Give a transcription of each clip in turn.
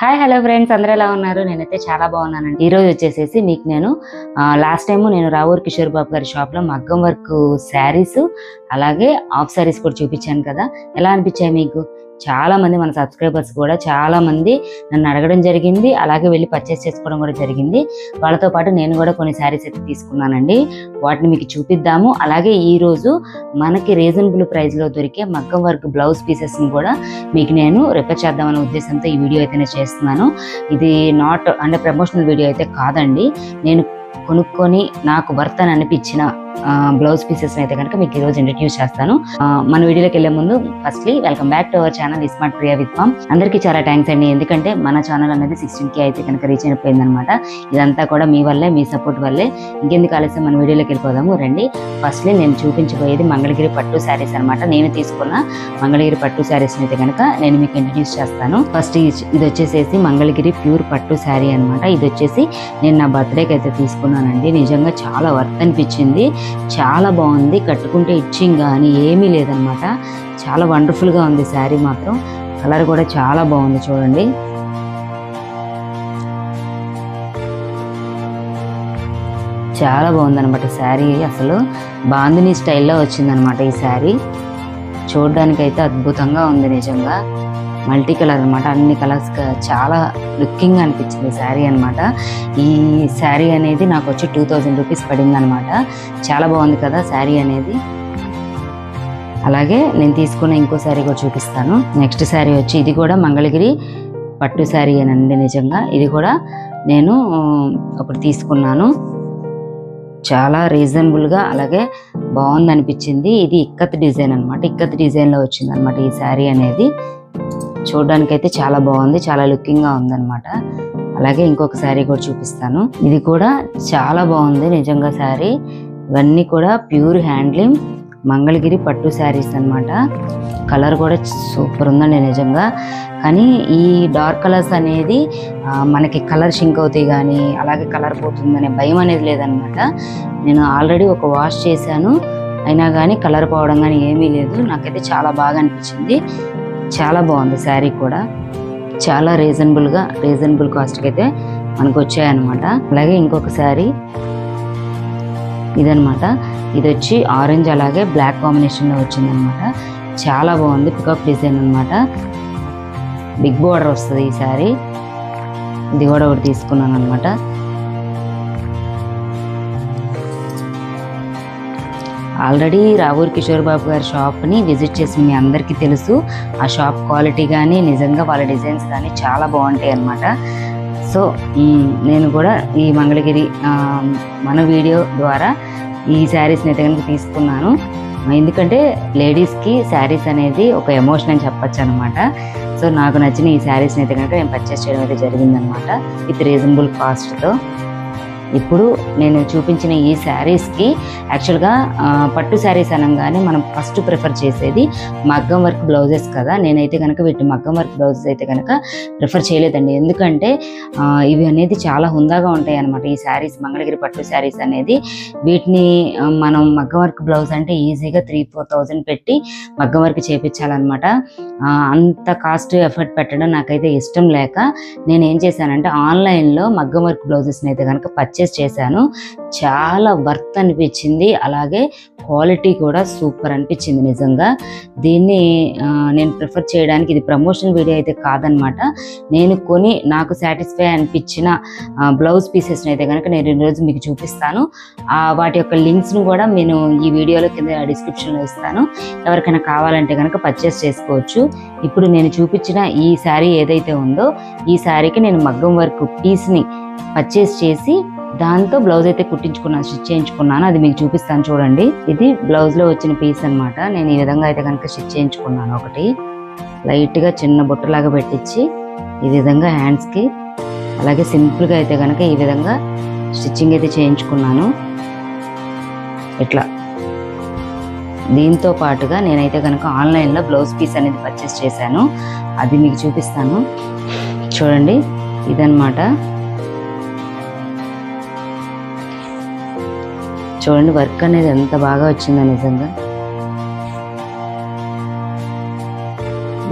Hi hello friends, అందరూ ఎలా ఉన్నారు? నేనైతే చాలా బాగున్నానండి. ఈ రోజు వచ్చేసేసి మీకు నేను లాస్ట్ టైం నేను రావూర్ కిషోర్ బాబు గారి షాప్లో మగ్గం వర్క్ శారీస్ అలాగే హాఫ్ శారీస్ కూడా చూపించాను కదా. ఎలా అనిపించాయి మీకు? చాలా మంది మన సబ్స్క్రైబర్స్ కూడా చాలా మంది నన్ను అడగడం జరిగింది, అలాగే వెళ్ళి పర్చేస్ చేసుకోవడం కూడా జరిగింది. వాళ్ళతో పాటు నేను కూడా కొన్ని శారీస్ అయితే తీసుకున్నానండి. వాటిని మీకు చూపిద్దాము. అలాగే ఈరోజు మనకి రీజనబుల్ ప్రైస్లో దొరికే మగ్గం వర్క్ బ్లౌజ్ పీసెస్ని కూడా మీకు నేను రిపేర్ చేద్దామనే ఉద్దేశంతో ఈ వీడియో అయితే చేస్తున్నాను. ఇది నాట్ అంటే ప్రమోషనల్ వీడియో అయితే కాదండి. నేను కొనుక్కొని నాకు వర్త్ అని అనిపించిన బ్లౌజ్ పీసెస్ అయితే కనుక మీకు ఈరోజు ఇంట్రడ్యూస్ చేస్తాను. మన వీడియోలోకి వెళ్ళే ముందు firstly welcome back to our channel smart Priya with ma'am. అందరికీ చాలా థ్యాంక్స్ అండి, ఎందుకంటే మన ఛానల్ అనేది 16K అయితే కనుక రీచ్ అయిపోయింది అనమాట. ఇదంతా కూడా మీ వల్లే, మీ సపోర్ట్ వల్లే. ఇంకెందుకు ఆలస్యం, మన వీడియోలోకి వెళ్ళిపోదాము రండి. ఫస్ట్లీ నేను చూపించబోయేది మంగళగిరి పట్టు శారీస్ అనమాట. నేను తీసుకున్న మంగళగిరి పట్టు శారీస్ అయితే కనుక నేను మీకు ఇంట్రడ్యూస్ చేస్తాను. ఫస్ట్ ఇది వచ్చేసేసి మంగళగిరి ప్యూర్ పట్టు శారీ అనమాట. ఇది వచ్చేసి నేను నా బర్త్డేకి అయితే తీసుకున్నానండి. నిజంగా చాలా వర్త్ అనిపించింది, చాలా బాగుంది. కట్టుకుంటే ఇచ్చింగ్ కానీ ఏమీ లేదనమాట. చాలా వండర్ఫుల్గా ఉంది శారీ మాత్రం. కలర్ కూడా చాలా బాగుంది చూడండి. చాలా బాగుందనమాట శారీ. అసలు బాందిని స్టైల్లో వచ్చిందనమాట ఈ శారీ. చూడడానికైతే అద్భుతంగా ఉంది నిజంగా. మల్టీ కలర్ అనమాట, అన్ని కలర్స్ చాలా లుకింగ్ అనిపించింది శారీ అనమాట. ఈ శారీ అనేది నాకు వచ్చి 2000 రూపీస్ పడింది అనమాట. చాలా బాగుంది కదా శారీ అనేది. అలాగే నేను తీసుకున్న ఇంకో శారీ కూడా చూపిస్తాను. నెక్స్ట్ శారీ వచ్చి ఇది కూడా మంగళగిరి పట్టు శారీ అనండి. నిజంగా ఇది కూడా నేను ఒకటి తీసుకున్నాను. చాలా రీజనబుల్గా అలాగే బాగుంది అనిపించింది. ఇది ఇక్కత్ డిజైన్ అనమాట. ఇక్కత్ డిజైన్లో వచ్చింది అనమాట ఈ శారీ అనేది. చూడడానికైతే చాలా బాగుంది, చాలా లుకింగ్గా ఉందన్నమాట. అలాగే ఇంకొక శారీ కూడా చూపిస్తాను. ఇది కూడా చాలా బాగుంది నిజంగా శారీ. ఇవన్నీ కూడా ప్యూర్ హ్యాండ్లూమ్ మంగళగిరి పట్టు శారీస్ అనమాట. కలర్ కూడా సూపర్ ఉందండి నిజంగా. కానీ ఈ డార్క్ కలర్స్ అనేది మనకి కలర్ షింక్ అవుతాయి కానీ అలాగే కలర్ పోతుందనే భయం అనేది లేదనమాట. నేను ఆల్రెడీ ఒక వాష్ చేశాను, అయినా కానీ కలర్ పోవడం కానీ ఏమీ లేదు. నాకైతే చాలా బాగా అనిపించింది. చాలా బాగుంది శారీ కూడా. చాలా రీజనబుల్ కాస్ట్కి అయితే మనకు వచ్చాయన్నమాట. అలాగే ఇంకొక శారీ ఇదనమాట. ఇది వచ్చి ఆరెంజ్ అలాగే బ్లాక్ కాంబినేషన్లో వచ్చిందనమాట. చాలా బాగుంది. పికప్ డిజైన్ అనమాట. బిగ్ బోర్డర్ వస్తుంది ఈ శారీ. ఇది కూడా ఒకటి తీసుకున్నాను అనమాట. ఆల్రెడీ రావూర్ కిషోర్ బాబు గారి షాప్ని విజిట్ చేసి మీ అందరికీ తెలుసు. ఆ షాప్ క్వాలిటీ కానీ నిజంగా వాళ్ళ డిజైన్స్ కానీ చాలా బాగుంటాయి అన్నమాట. సో నేను కూడా ఈ మంగళగిరి మన వీడియో ద్వారా ఈ శారీస్ని అయితే కనుక తీసుకున్నాను. ఎందుకంటే లేడీస్కి శారీస్ అనేది ఒక ఎమోషన్ అని చెప్పచ్చు అనమాట. సో నాకు నచ్చిన ఈ శారీస్ని అయితే కనుక నేను పర్చేస్ చేయడం అయితే జరిగిందనమాట విత్ రీజనబుల్ కాస్ట్తో. ఇప్పుడు నేను చూపించిన ఈ శారీస్కి యాక్చువల్గా పట్టు శారీస్ అనగానే మనం ఫస్ట్ ప్రిఫర్ చేసేది మగ్గం వర్క్ బ్లౌజెస్ కదా. నేనైతే కనుక వీటి మగ్గం వర్క్ బ్లౌజెస్ అయితే కనుక ప్రిఫర్ చేయలేదండి. ఎందుకంటే ఇవి అనేది చాలా హుందాగా ఉంటాయి అన్నమాట ఈ శారీస్, మంగళగిరి పట్టు శారీస్ అనేది. వీటిని మనం మగ్గం వర్క్ బ్లౌజ్ అంటే ఈజీగా 3-4,000 పెట్టి మగ్గం వర్క్ చేయించాలన్నమాట. అంత కాస్ట్ ఎఫర్ట్ పెట్టడం నాకైతే ఇష్టం లేక నేను ఏం చేశానంటే ఆన్లైన్లో మగ్గం వర్క్ బ్లౌజెస్ని అయితే కనుక పర్చేస్ చేశాను. చాలా వర్త్ అనిపించింది. అలాగే క్వాలిటీ కూడా సూపర్ అనిపించింది నిజంగా. దీన్ని నేను ప్రిఫర్ చేయడానికి ఇది ప్రమోషన్ వీడియో అయితే కాదనమాట. నేను కొని నాకు సాటిస్ఫై అనిపించిన బ్లౌజ్ పీసెస్ని అయితే కనుక నేను ఈరోజు మీకు చూపిస్తాను. వాటి యొక్క లింక్స్ను కూడా నేను ఈ వీడియోలో కింద డిస్క్రిప్షన్లో ఇస్తాను. ఎవరికైనా కావాలంటే కనుక పర్చేస్ చేసుకోవచ్చు. ఇప్పుడు నేను చూపించిన ఈ శారీ ఏదైతే ఉందో ఈ శారీకి నేను మగ్గం వర్క్ పీస్ని పర్చేస్ చేసి దాంతో బ్లౌజ్ అయితే కుట్టించుకున్నాను, స్టిచ్ చేయించుకున్నాను. అది మీకు చూపిస్తాను చూడండి. ఇది బ్లౌజ్లో వచ్చిన పీస్ అనమాట. నేను ఈ విధంగా అయితే కనుక స్టిచ్ చేయించుకున్నాను. ఒకటి లైట్గా చిన్న బొట్టలాగా పెట్టించి ఈ విధంగా హ్యాండ్స్కి అలాగే సింపుల్గా అయితే కనుక ఈ విధంగా స్టిచ్చింగ్ అయితే చేయించుకున్నాను. ఇట్లా దీంతో పాటుగా నేనైతే కనుక ఆన్లైన్లో బ్లౌజ్ పీస్ అనేది పర్చేస్ చేశాను. అది మీకు చూపిస్తాను చూడండి. ఇదనమాట. చూడండి వర్క్ అనేది ఎంత బాగా వచ్చిందో నిజంగా.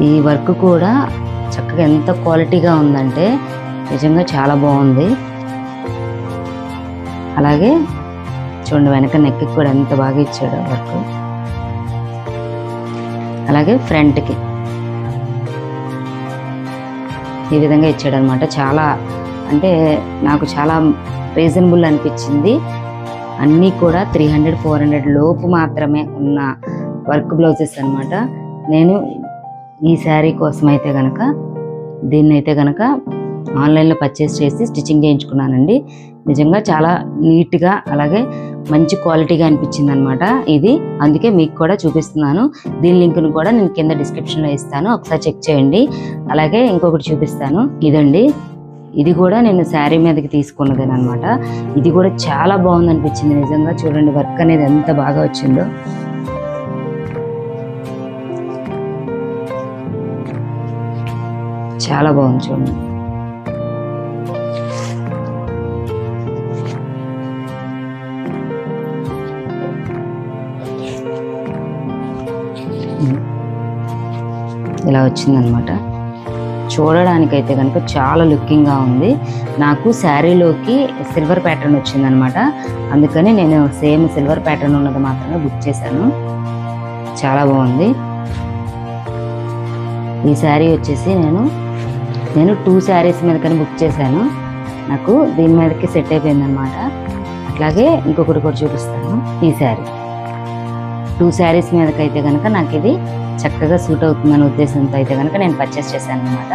ఈ వర్క్ కూడా చక్కగా ఎంత క్వాలిటీగా ఉందంటే నిజంగా చాలా బాగుంది. అలాగే చూడండి వెనక నెక్కి కూడా ఎంత బాగా ఇచ్చాడు వర్క్. అలాగే ఫ్రంట్కి ఈ విధంగా ఇచ్చాడు అనమాట. చాలా అంటే నాకు చాలా రీజనబుల్ అనిపించింది. అన్నీ కూడా 300-400 లోపు మాత్రమే ఉన్న వర్క్ బ్లౌజెస్ అనమాట. నేను ఈ శారీ కోసం అయితే కనుక దీన్ని అయితే కనుక ఆన్లైన్లో పర్చేస్ చేసి స్టిచ్చింగ్ చేయించుకున్నానండి. నిజంగా చాలా నీట్గా అలాగే మంచి క్వాలిటీగా అనిపించింది అనమాట ఇది. అందుకే మీకు కూడా చూపిస్తున్నాను. దీని లింక్ను కూడా నేను కింద డిస్క్రిప్షన్లో ఇస్తాను, ఒకసారి చెక్ చేయండి. అలాగే ఇంకొకటి చూపిస్తాను, ఇదండి. ఇది కూడా నేను శారీ మీదకి తీసుకున్నదేన అనమాట. ఇది కూడా చాలా బాగుంది అనిపించింది నిజంగా. చూడండి వర్క్ అనేది ఎంత బాగా వచ్చిందో. చాలా బాగుంది చూడండి. ఇలా వచ్చిందనమాట. చూడడానికైతే కనుక చాలా లుకింగ్గా ఉంది. నాకు శారీలోకి సిల్వర్ ప్యాటర్న్ వచ్చిందనమాట. అందుకని నేను సేమ్ సిల్వర్ ప్యాటర్న్ ఉన్నది మాత్రమే బుక్ చేశాను. చాలా బాగుంది. ఈ శారీ వచ్చేసి నేను 2 శారీస్ మీద కానీ బుక్ చేశాను. నాకు దీని మీదకి సెట్ అయిపోయింది అనమాట. అట్లాగే ఇంకొకటి కూడా చూపిస్తాను. ఈ శారీ 2 శారీస్ మీదకైతే కనుక నాకు ఇది చక్కగా సూట్ అవుతుందనే ఉద్దేశంతో అయితే కనుక నేను పర్చేస్ చేశాను అనమాట.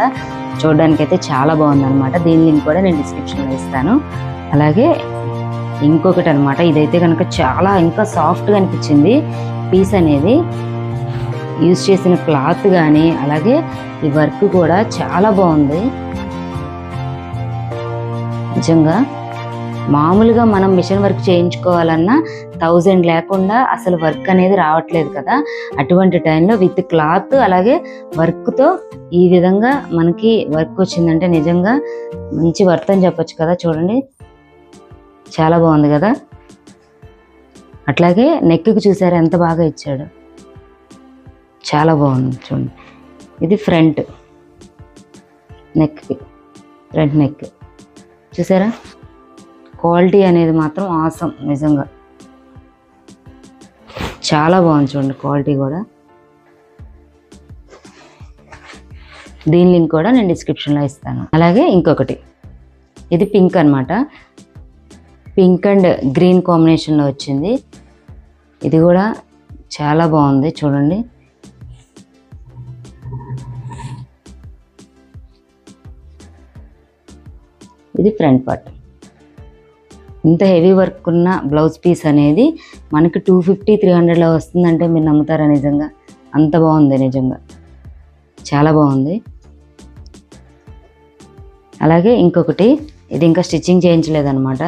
చూడడానికి అయితే చాలా బాగుందన్నమాట. దీని లింక్ కూడా నేను డిస్క్రిప్షన్లో ఇస్తాను. అలాగే ఇంకొకటి అనమాట, ఇదైతే కనుక చాలా ఇంకా సాఫ్ట్గా అనిపించింది. పీస్ అనేది యూజ్ చేసిన క్లాత్ కానీ అలాగే ఈ వర్క్ కూడా చాలా బాగుంది నిజంగా. మామూలుగా మనం మిషన్ వర్క్ చేయించుకోవాలన్నా 1000 లేకుండా అసలు వర్క్ అనేది రావట్లేదు కదా. అటువంటి టైంలో విత్ క్లాత్ అలాగే వర్క్తో ఈ విధంగా మనకి వర్క్ వచ్చిందంటే నిజంగా మంచి వర్త్ అని చెప్పొచ్చు కదా. చూడండి చాలా బాగుంది కదా. అట్లాగే నెక్కి చూసారు ఎంత బాగా ఇచ్చాడు, చాలా బాగుంది చూడండి. ఇది ఫ్రంట్ నెక్కి, ఫ్రంట్ నెక్ చూసారా. క్వాలిటీ అనేది మాత్రం ఆసమ్ నిజంగా. చాలా బాగుంది చూడండి క్వాలిటీ కూడా. దీని లింక్ కూడా నేను డిస్క్రిప్షన్లో ఇస్తాను. అలాగే ఇంకొకటి, ఇది పింక్ అనమాట. పింక్ అండ్ గ్రీన్ కాంబినేషన్లో వచ్చింది. ఇది కూడా చాలా బాగుంది చూడండి. ఇది ఫ్రంట్ పార్ట్. ఇంత హెవీ వర్క్ ఉన్న బ్లౌజ్ పీస్ అనేది మనకి 250-300లో వస్తుందంటే మీరు నమ్ముతారా? నిజంగా అంత బాగుంది నిజంగా, చాలా బాగుంది. అలాగే ఇంకొకటి, ఇది ఇంకా స్టిచ్చింగ్ చేయించలేదన్నమాట.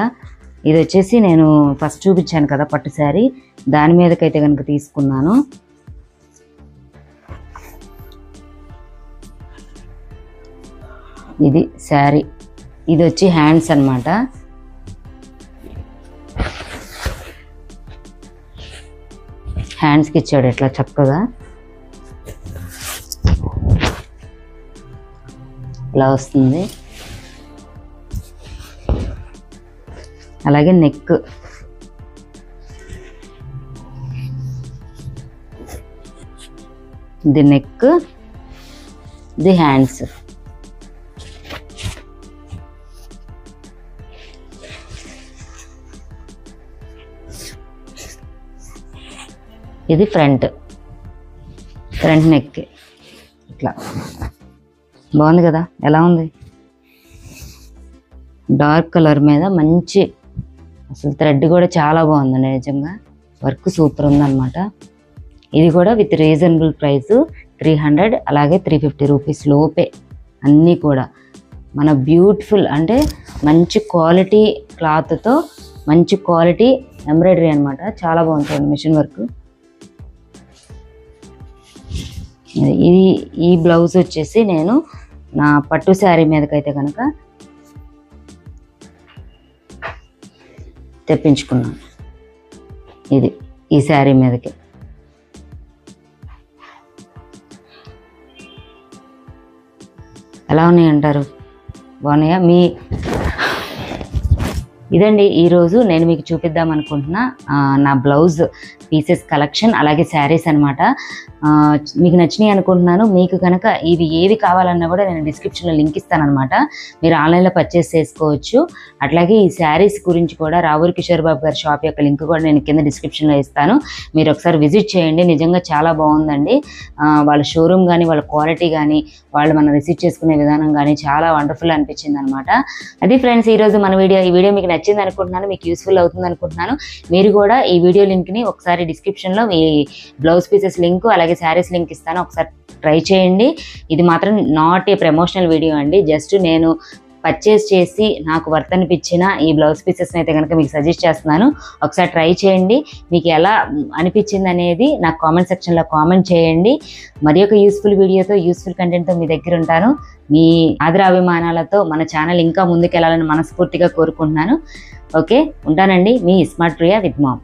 ఇది వచ్చేసి నేను ఫస్ట్ చూపించాను కదా పట్టు శారీ, దాని మీదకైతే కనుక తీసుకున్నాను. ఇది శారీ, ఇది వచ్చి హ్యాండ్స్ అన్నమాట. హ్యాండ్స్కి ఇచ్చాడు ఇట్లా చక్కగా, ఇలా వస్తుంది. అలాగే నెక్, ఇది నెక్, ఇది హ్యాండ్స్. ఇది ఫ్రంట్ నెక్. ఇట్లా బాగుంది కదా. ఎలా ఉంది? డార్క్ కలర్ మీద మంచి, అసలు థ్రెడ్ కూడా చాలా బాగుందండి నిజంగా. వర్క్ సూపర్ ఉందన్నమాట. ఇది కూడా విత్ రీజనబుల్ ప్రైస్ 300 అలాగే 350 రూపీస్ లోపే అన్నీ కూడా. మన బ్యూటిఫుల్ అంటే మంచి క్వాలిటీ క్లాత్తో మంచి క్వాలిటీ ఎంబ్రాయిడరీ అనమాట. చాలా బాగుంటుంది మిషన్ వర్క్. ఈ బ్లౌజ్ వచ్చేసి నేను నా పట్టు శారీ మీదకైతే కనుక తెప్పించుకున్నాను. ఇది ఈ శారీ మీదకి. ఎలా ఉన్నాయి అంటారు? బాగున్నాయా? ఇదండి ఈరోజు నేను మీకు చూపిద్దాం అనుకుంటున్నా నా బ్లౌజ్ పీసెస్ కలెక్షన్, అలాగే శారీస్ అనమాట. మీకు నచ్చినాయి అనుకుంటున్నాను. మీకు కనుక ఇవి ఏవి కావాలన్నా కూడా నేను డిస్క్రిప్షన్లో లింక్ ఇస్తానమాట. మీరు ఆన్లైన్లో పర్చేస్ చేసుకోవచ్చు. అట్లాగే ఈ శారీస్ గురించి కూడా రావూరి కిషోర్ బాబు గారి షాప్ యొక్క లింక్ కూడా నేను కింద డిస్క్రిప్షన్లో ఇస్తాను. మీరు ఒకసారి విజిట్ చేయండి. నిజంగా చాలా బాగుందండి. వాళ్ళ షోరూమ్ కానీ, వాళ్ళ క్వాలిటీ కానీ, వాళ్ళు మనం రిసీవ్ చేసుకునే విధానం కానీ చాలా వండర్ఫుల్ అనిపించింది అనమాట. అది ఫ్రెండ్స్ ఈరోజు మన వీడియో. ఈ వీడియో మీకు నచ్చింది అనుకుంటున్నాను, మీకు యూస్ఫుల్ అవుతుంది అనుకుంటున్నాను. మీరు కూడా ఈ వీడియో లింక్ని ఒకసారి డిస్క్రిప్షన్లో మీ బ్లౌజ్ పీసెస్ లింక్, అలాగే శారీస్ లింక్ ఇస్తాను. ఒకసారి ట్రై చేయండి. ఇది మాత్రం నాట్ ఏ ప్రమోషనల్ వీడియో అండి. జస్ట్ నేను పర్చేస్ చేసి నాకు వర్త్ అనిపించిన ఈ బ్లౌజ్ పీసెస్ని అయితే కనుక మీకు సజెస్ట్ చేస్తున్నాను. ఒకసారి ట్రై చేయండి. మీకు ఎలా అనిపించింది అనేది నాకు కామెంట్ సెక్షన్లో కామెంట్ చేయండి. మరి ఒక యూస్ఫుల్ వీడియోతో, యూస్ఫుల్ కంటెంట్తో మీ దగ్గర ఉంటాను. మీ ఆదరాభిమానాలతో మన ఛానల్ ఇంకా ముందుకు వెళ్ళాలని మనస్ఫూర్తిగా కోరుకుంటున్నాను. ఓకే, ఉంటానండి. మీ స్మార్ట్ ప్రియా విత్ మామ్.